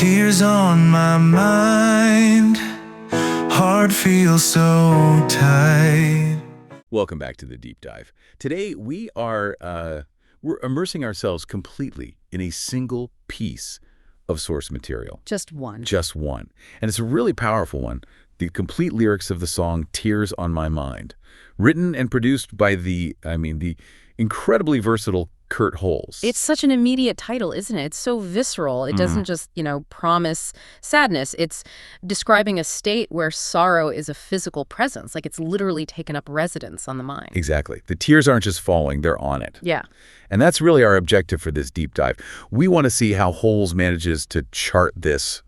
Tears on my mind, heart feels so tight. Welcome back to the Deep Dive. Today we are we're immersing ourselves completely in a single piece of source material. Just one. Just one. And it's a really powerful one. The complete lyrics of the song Tears on My Mind. Written and produced by the incredibly versatile Kurt Holes. It's such an immediate title, isn't it? It's so visceral. It doesn't just, promise sadness. It's describing a state where sorrow is a physical presence. Like it's literally taken up residence on the mind. Exactly. The tears aren't just falling, they're on it. Yeah. And that's really our objective for this deep dive. We want to see how Holes manages to chart this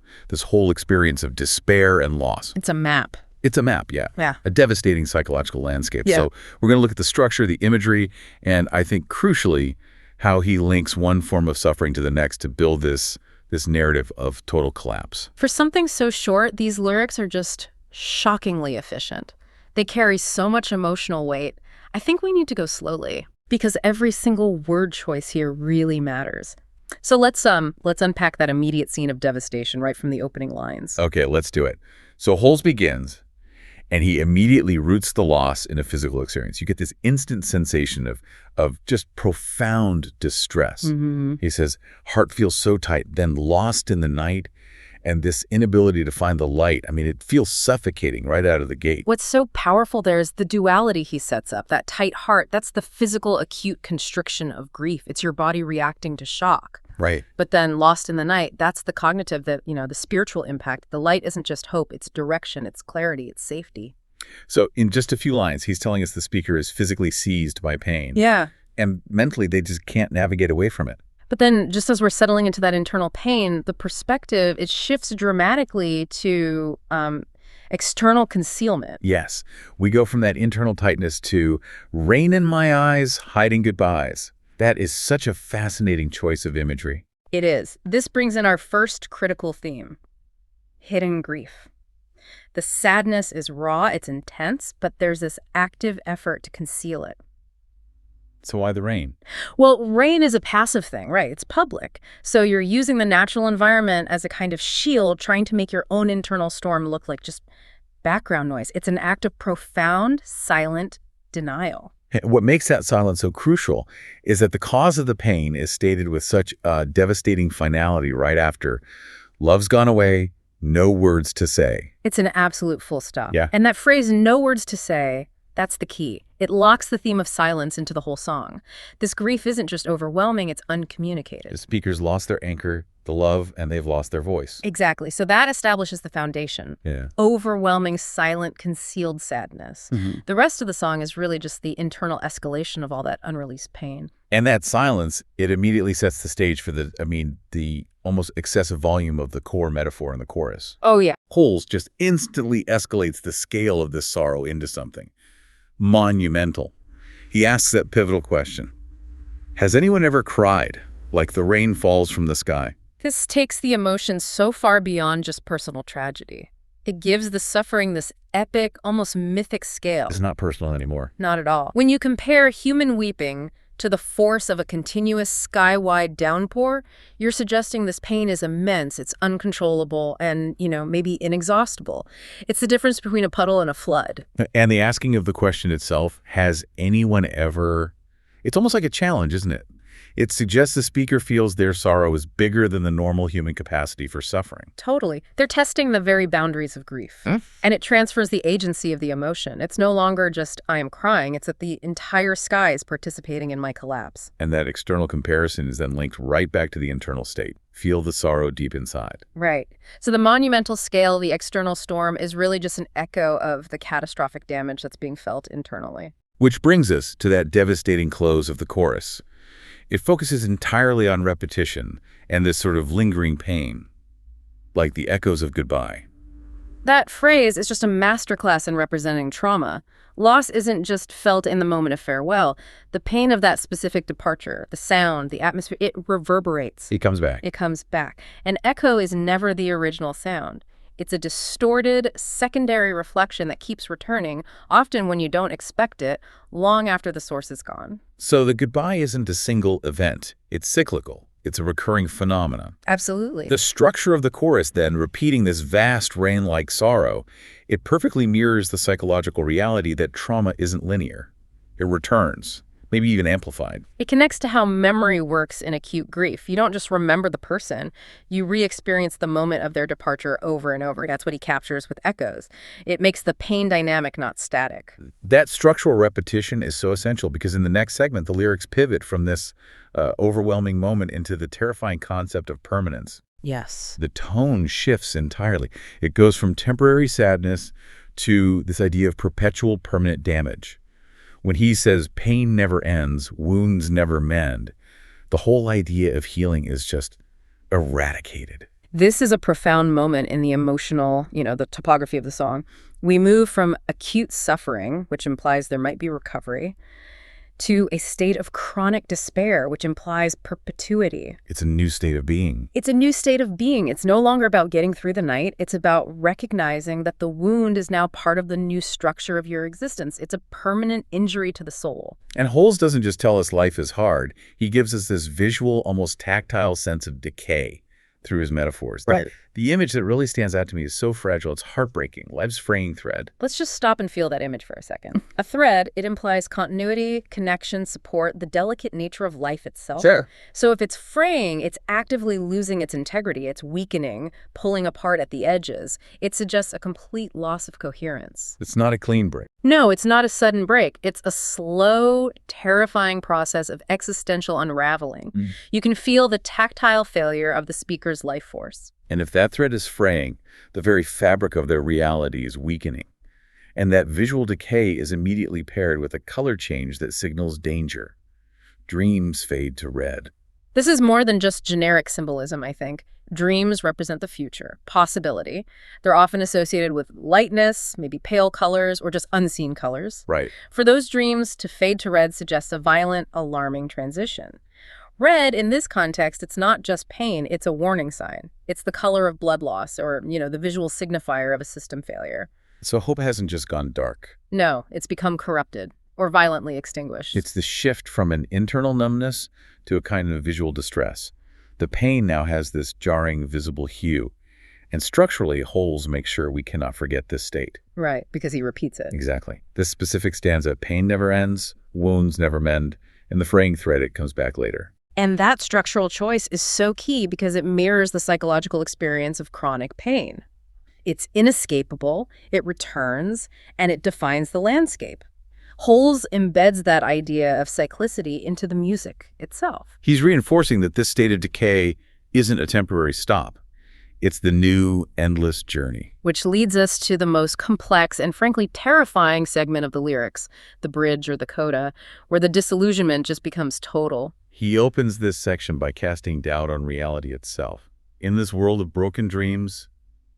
whole experience of despair and loss. It's a map. It's a map, yeah. Yeah. A devastating psychological landscape. Yeah. So we're going to look at the structure, the imagery, and I think crucially, how he links one form of suffering to the next to build this narrative of total collapse. For something so short, these lyrics are just shockingly efficient. They carry so much emotional weight. I think we need to go slowly because every single word choice here really matters. So let's unpack that immediate scene of devastation right from the opening lines. Okay, let's do it. So Holes begins, and he immediately roots the loss in a physical experience. You get this instant sensation of just profound distress. He says, heart feels so tight, then lost in the night, and this inability to find the light. I mean, it feels suffocating right out of the gate. What's so powerful there is the duality he sets up. That tight heart, that's the physical acute constriction of grief. It's your body reacting to shock. Right. But then lost in the night, that's the cognitive, the spiritual impact. The light isn't just hope, it's direction, it's clarity, it's safety. So in just a few lines, he's telling us the speaker is physically seized by pain. Yeah. And mentally, they just can't navigate away from it. But then just as we're settling into that internal pain, the perspective, it shifts dramatically to external concealment. Yes. We go from that internal tightness to rain in my eyes, hiding goodbyes. That is such a fascinating choice of imagery. It is. This brings in our first critical theme, hidden grief. The sadness is raw, it's intense, but there's this active effort to conceal it. So why the rain? Well, rain is a passive thing, right? It's public. So you're using the natural environment as a kind of shield, trying to make your own internal storm look like just background noise. It's an act of profound, silent denial. What makes that silence so crucial is that the cause of the pain is stated with such devastating finality right after, love's gone away, no words to say. It's an absolute full stop. Yeah. And that phrase, no words to say, that's the key. It locks the theme of silence into the whole song. This grief isn't just overwhelming, it's uncommunicated. The speakers lost their anchor, the love, and they've lost their voice. Exactly. So that establishes the foundation. Yeah. Overwhelming, silent, concealed sadness. The rest of the song is really just the internal escalation of all that unreleased pain. And that silence, it immediately sets the stage for the almost excessive volume of the core metaphor in the chorus. Oh, yeah. Holes just instantly escalates the scale of this sorrow into something monumental. He asks that pivotal question. Has anyone ever cried like the rain falls from the sky? This takes the emotion so far beyond just personal tragedy. It gives the suffering this epic, almost mythic scale. It's not personal anymore. Not at all. When you compare human weeping to the force of a continuous sky-wide downpour, you're suggesting this pain is immense, it's uncontrollable, and, maybe inexhaustible. It's the difference between a puddle and a flood. And the asking of the question itself, has anyone ever... It's almost like a challenge, isn't it? It suggests the speaker feels their sorrow is bigger than the normal human capacity for suffering. Totally. They're testing the very boundaries of grief. And it transfers the agency of the emotion. It's no longer just, I am crying. It's that the entire sky is participating in my collapse. And that external comparison is then linked right back to the internal state. Feel the sorrow deep inside. Right. So the monumental scale, the external storm, is really just an echo of the catastrophic damage that's being felt internally. Which brings us to that devastating close of the chorus. It focuses entirely on repetition and this sort of lingering pain, like the echoes of goodbye. That phrase is just a masterclass in representing trauma. Loss isn't just felt in the moment of farewell. The pain of that specific departure, the sound, the atmosphere, it reverberates. It comes back. It comes back. An echo is never the original sound. It's a distorted, secondary reflection that keeps returning, often when you don't expect it, long after the source is gone. So the goodbye isn't a single event. It's cyclical. It's a recurring phenomenon. Absolutely. The structure of the chorus, then, repeating this vast rain-like sorrow, it perfectly mirrors the psychological reality that trauma isn't linear. It returns, maybe even amplified. It connects to how memory works in acute grief. You don't just remember the person, you re-experience the moment of their departure over and over. That's what he captures with echoes. It makes the pain dynamic not static. That structural repetition is so essential because in the next segment, the lyrics pivot from this overwhelming moment into the terrifying concept of permanence. Yes. The tone shifts entirely. It goes from temporary sadness to this idea of perpetual permanent damage. When he says pain never ends, wounds never mend, the whole idea of healing is just eradicated. This is a profound moment in the emotional, the topography of the song. We move from acute suffering, which implies there might be recovery, to a state of chronic despair, which implies perpetuity. It's a new state of being. It's a new state of being. It's no longer about getting through the night. It's about recognizing that the wound is now part of the new structure of your existence. It's a permanent injury to the soul. And Holes doesn't just tell us life is hard. He gives us this visual, almost tactile sense of decay through his metaphors. Right. The image that really stands out to me is so fragile, it's heartbreaking. Life's fraying thread. Let's just stop and feel that image for a second. A thread, it implies continuity, connection, support, the delicate nature of life itself. Sure. So if it's fraying, it's actively losing its integrity, it's weakening, pulling apart at the edges. It suggests a complete loss of coherence. It's not a clean break. No, it's not a sudden break. It's a slow, terrifying process of existential unraveling. You can feel the tactile failure of the speaker's life force. And if that thread is fraying, the very fabric of their reality is weakening. And that visual decay is immediately paired with a color change that signals danger. Dreams fade to red. This is more than just generic symbolism, I think. Dreams represent the future, possibility. They're often associated with lightness, maybe pale colors, or just unseen colors. Right. For those dreams, to fade to red suggests a violent, alarming transition. Red, in this context, it's not just pain, it's a warning sign. It's the color of blood loss or, the visual signifier of a system failure. So hope hasn't just gone dark. No, it's become corrupted or violently extinguished. It's the shift from an internal numbness to a kind of visual distress. The pain now has this jarring, visible hue. And structurally, Holes makes sure we cannot forget this state. Right, because he repeats it. Exactly. This specific stanza, pain never ends, wounds never mend, and the fraying thread, it comes back later. And that structural choice is so key because it mirrors the psychological experience of chronic pain. It's inescapable, it returns, and it defines the landscape. Holes embeds that idea of cyclicity into the music itself. He's reinforcing that this state of decay isn't a temporary stop. It's the new, endless journey. Which leads us to the most complex and frankly terrifying segment of the lyrics, the bridge or the coda, where the disillusionment just becomes total. He opens this section by casting doubt on reality itself. In this world of broken dreams,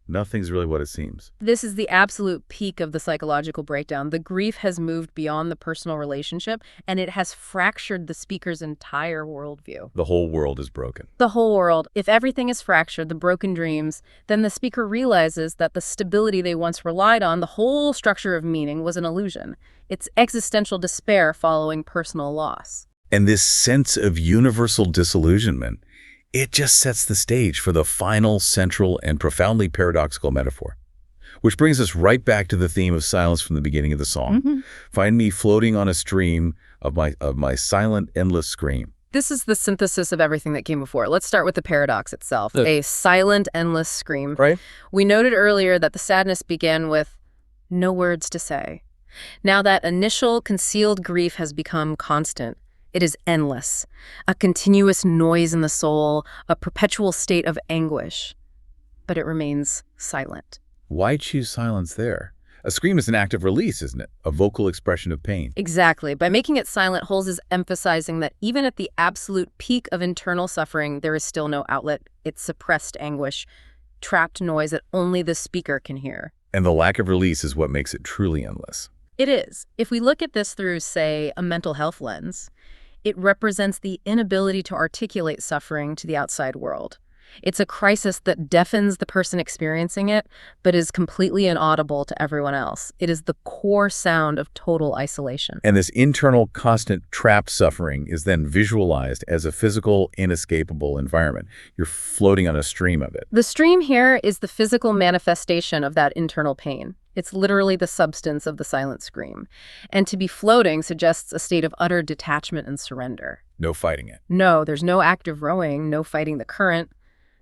nothing's really what it seems. This is the absolute peak of the psychological breakdown. The grief has moved beyond the personal relationship, and it has fractured the speaker's entire worldview. The whole world is broken. The whole world. If everything is fractured, the broken dreams, then the speaker realizes that the stability they once relied on, the whole structure of meaning, was an illusion. It's existential despair following personal loss. And this sense of universal disillusionment, it just sets the stage for the final, central, and profoundly paradoxical metaphor. Which brings us right back to the theme of silence from the beginning of the song. Find me floating on a stream of my silent, endless scream. This is the synthesis of everything that came before. Let's start with the paradox itself. A silent, endless scream. Right. We noted earlier that the sadness began with no words to say. Now that initial concealed grief has become constant. It is endless, a continuous noise in the soul, a perpetual state of anguish. But it remains silent. Why choose silence there? A scream is an act of release, isn't it? A vocal expression of pain. Exactly. By making it silent, Holes is emphasizing that even at the absolute peak of internal suffering, there is still no outlet. It's suppressed anguish, trapped noise that only the speaker can hear. And the lack of release is what makes it truly endless. It is. If we look at this through, say, a mental health lens, it represents the inability to articulate suffering to the outside world. It's a crisis that deafens the person experiencing it, but is completely inaudible to everyone else. It is the core sound of total isolation. And this internal, constant, trapped suffering is then visualized as a physical, inescapable environment. You're floating on a stream of it. The stream here is the physical manifestation of that internal pain. It's literally the substance of the silent scream. And to be floating suggests a state of utter detachment and surrender. No fighting it. No, there's no active rowing, no fighting the current.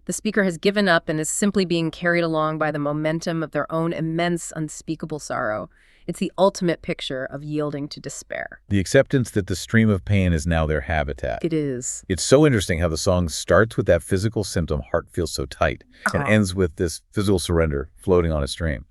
The speaker has given up and is simply being carried along by the momentum of their own immense, unspeakable sorrow. It's the ultimate picture of yielding to despair. The acceptance that the stream of pain is now their habitat. It is. It's so interesting how the song starts with that physical symptom, heart feels so tight, and ends with this physical surrender, floating on a stream.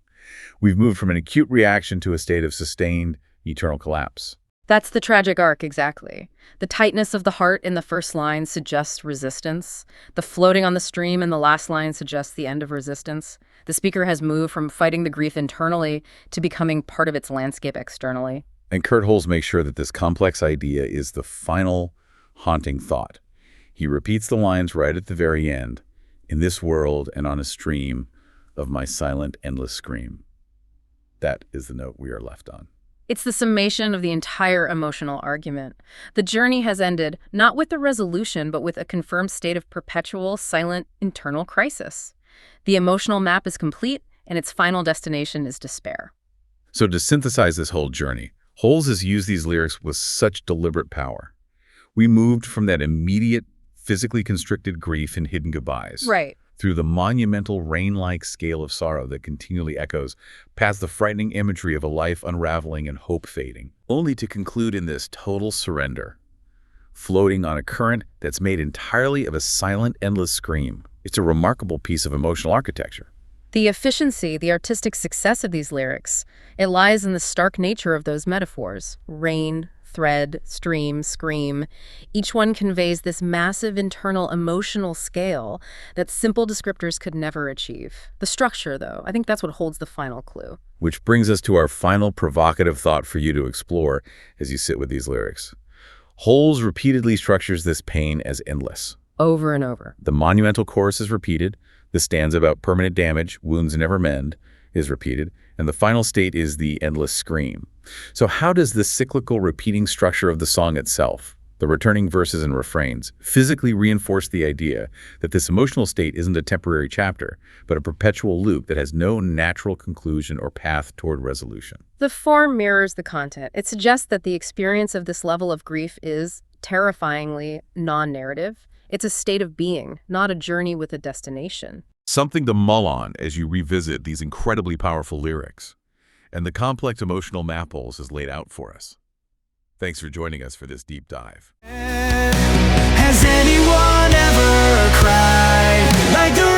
We've moved from an acute reaction to a state of sustained, eternal collapse. That's the tragic arc, exactly. The tightness of the heart in the first line suggests resistance. The floating on the stream in the last line suggests the end of resistance. The speaker has moved from fighting the grief internally to becoming part of its landscape externally. And Kurt Holz makes sure that this complex idea is the final haunting thought. He repeats the lines right at the very end, "In this world and on a stream of my silent, endless scream." That is the note we are left on. It's the summation of the entire emotional argument. The journey has ended, not with the resolution, but with a confirmed state of perpetual, silent, internal crisis. The emotional map is complete, and its final destination is despair. So to synthesize this whole journey, Holz has used these lyrics with such deliberate power. We moved from that immediate, physically constricted grief and hidden goodbyes. Right. Through the monumental rain-like scale of sorrow that continually echoes, past the frightening imagery of a life unraveling and hope fading, only to conclude in this total surrender, floating on a current that's made entirely of a silent, endless scream. It's a remarkable piece of emotional architecture. The efficiency, the artistic success of these lyrics, it lies in the stark nature of those metaphors. Rain, thread, stream, scream. Each one conveys this massive internal emotional scale that simple descriptors could never achieve. The structure, though, I think that's what holds the final clue. Which brings us to our final provocative thought for you to explore as you sit with these lyrics. Holz repeatedly structures this pain as endless. Over and over. The monumental chorus is repeated. The stanza about permanent damage, wounds never mend, is repeated. And the final state is the endless scream. So how does the cyclical repeating structure of the song itself, the returning verses and refrains, physically reinforce the idea that this emotional state isn't a temporary chapter, but a perpetual loop that has no natural conclusion or path toward resolution? The form mirrors the content. It suggests that the experience of this level of grief is terrifyingly non-narrative. It's a state of being, not a journey with a destination. Something to mull on as you revisit these incredibly powerful lyrics. And the complex emotional map Holz is laid out for us. Thanks for joining us for this deep dive. Has anyone ever cried like the